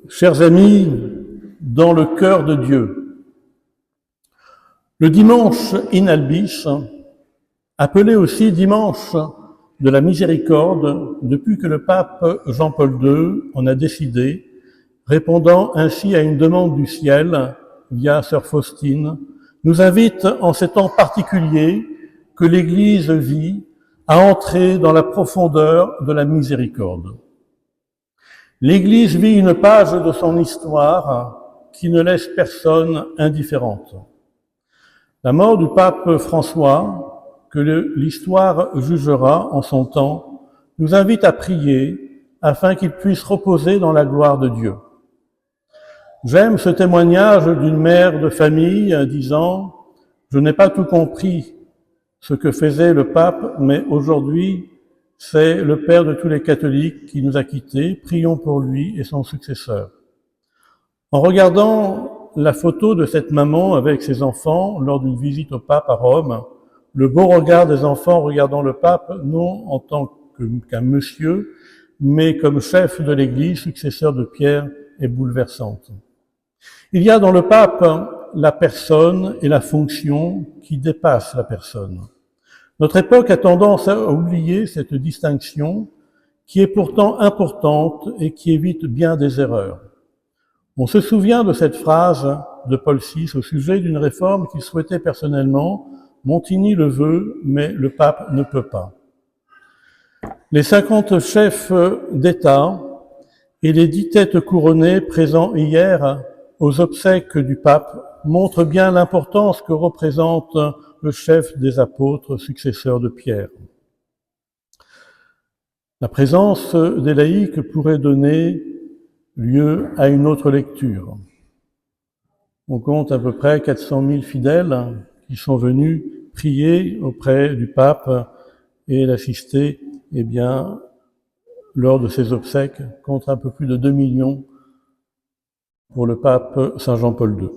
Chers amis, dans le cœur de Dieu, le dimanche in albis, appelé aussi dimanche de la miséricorde, depuis que le pape Jean-Paul II en a décidé, répondant ainsi à une demande du ciel via sœur Faustine, nous invite en ces temps particuliers que l'Église vit à entrer dans la profondeur de la miséricorde. L'Église vit une page de son histoire qui ne laisse personne indifférente. La mort du pape François, que l'histoire jugera en son temps, nous invite à prier afin qu'il puisse reposer dans la gloire de Dieu. J'aime ce témoignage d'une mère de famille disant « Je n'ai pas tout compris ce que faisait le pape, mais aujourd'hui, c'est le Père de tous les catholiques qui nous a quittés. Prions pour lui et son successeur. » En regardant la photo de cette maman avec ses enfants lors d'une visite au pape à Rome, le beau regard des enfants regardant le pape, non en tant qu'un monsieur, mais comme chef de l'Église, successeur de Pierre, est bouleversante. Il y a dans le pape la personne et la fonction qui dépassent la personne. Notre époque a tendance à oublier cette distinction qui est pourtant importante et qui évite bien des erreurs. On se souvient de cette phrase de Paul VI au sujet d'une réforme qu'il souhaitait personnellement. Montigny le veut, mais le pape ne peut pas. Les 50 chefs d'État et les 10 têtes couronnées présents hier aux obsèques du pape montrent bien l'importance que représente le chef des apôtres, successeur de Pierre. La présence des laïcs pourrait donner lieu à une autre lecture. On compte à peu près 400 000 fidèles qui sont venus prier auprès du pape et l'assister, lors de ses obsèques, contre un peu plus de 2 millions pour le pape Saint Jean-Paul II.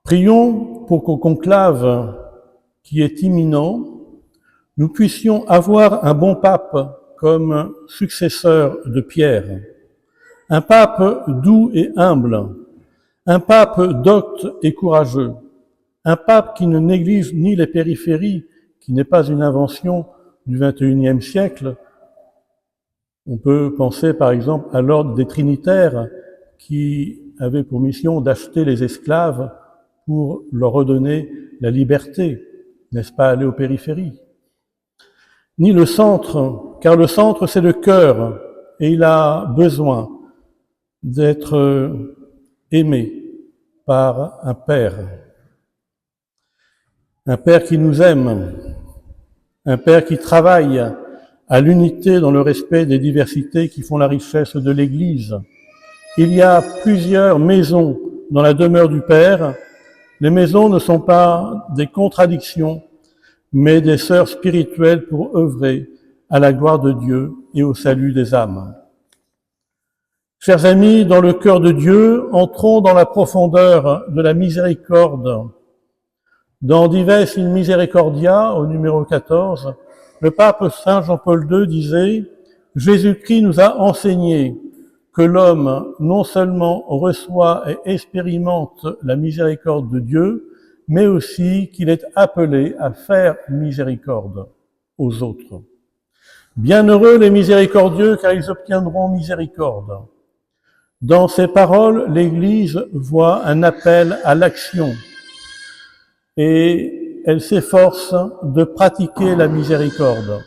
Prions pour qu'au conclave qui est imminent, nous puissions avoir un bon pape comme successeur de Pierre, un pape doux et humble, un pape docte et courageux, un pape qui ne néglige ni les périphéries, qui n'est pas une invention du XXIe siècle. On peut penser par exemple à l'ordre des Trinitaires qui avait pour mission d'acheter les esclaves pour leur redonner la liberté, n'est-ce pas, aller aux périphéries. Ni le centre, car le centre c'est le cœur et il a besoin d'être aimé par un Père qui nous aime, un Père qui travaille à l'unité dans le respect des diversités qui font la richesse de l'Église. Il y a plusieurs maisons dans la demeure du Père. Les maisons ne sont pas des contradictions, mais des sœurs spirituelles pour œuvrer à la gloire de Dieu et au salut des âmes. Chers amis, dans le cœur de Dieu, entrons dans la profondeur de la miséricorde. Dans Dives in Misericordia, au numéro 14, le pape Saint Jean-Paul II disait « Jésus-Christ nous a enseigné que l'homme non seulement reçoit et expérimente la miséricorde de Dieu, mais aussi qu'il est appelé à faire miséricorde aux autres. Bienheureux les miséricordieux, car ils obtiendront miséricorde. » Dans ces paroles, l'Église voit un appel à l'action et elle s'efforce de pratiquer la miséricorde.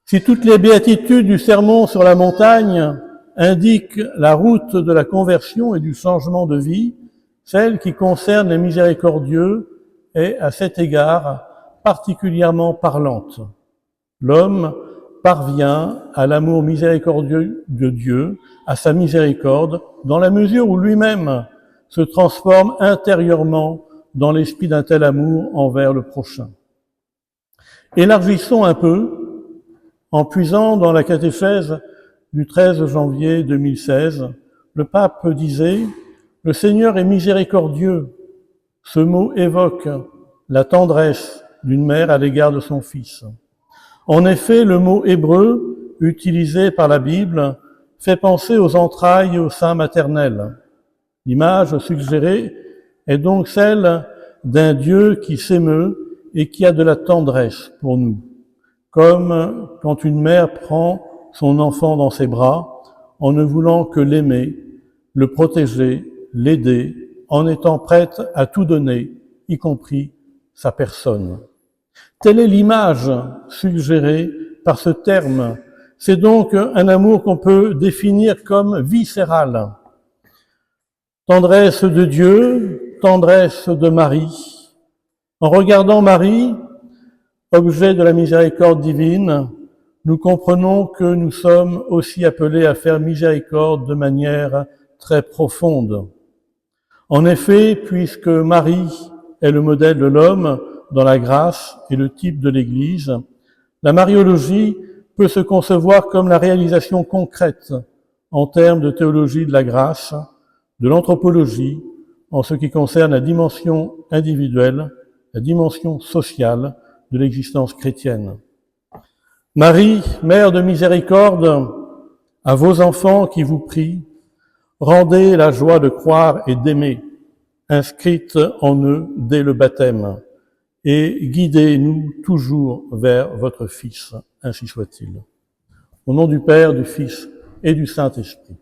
Si toutes les béatitudes du sermon sur la montagne indiquent la route de la conversion et du changement de vie, celle qui concerne les miséricordieux est à cet égard particulièrement parlante. L'homme parvient à l'amour miséricordieux de Dieu, à sa miséricorde, dans la mesure où lui-même se transforme intérieurement dans l'esprit d'un tel amour envers le prochain. Élargissons un peu, en puisant dans la catéchèse du 13 janvier 2016, le pape disait « Le Seigneur est miséricordieux ». Ce mot évoque la tendresse d'une mère à l'égard de son fils. En effet, le mot hébreu utilisé par la Bible fait penser aux entrailles et au sein maternel. L'image suggérée est donc celle d'un Dieu qui s'émeut et qui a de la tendresse pour nous, comme quand une mère prend son enfant dans ses bras en ne voulant que l'aimer, le protéger, l'aider, en étant prête à tout donner, y compris sa personne. Telle est l'image suggérée par ce terme. C'est donc un amour qu'on peut définir comme viscéral. Tendresse de Dieu, tendresse de Marie. En regardant Marie, objet de la miséricorde divine, nous comprenons que nous sommes aussi appelés à faire miséricorde de manière très profonde. En effet, puisque Marie est le modèle de l'homme dans la grâce et le type de l'Église, la mariologie peut se concevoir comme la réalisation concrète en termes de théologie de la grâce, de l'anthropologie, en ce qui concerne la dimension individuelle, la dimension sociale de l'existence chrétienne. Marie, Mère de miséricorde, à vos enfants qui vous prient, rendez la joie de croire et d'aimer, inscrite en eux dès le baptême, et guidez-nous toujours vers votre Fils, ainsi soit-il. Au nom du Père, du Fils et du Saint-Esprit.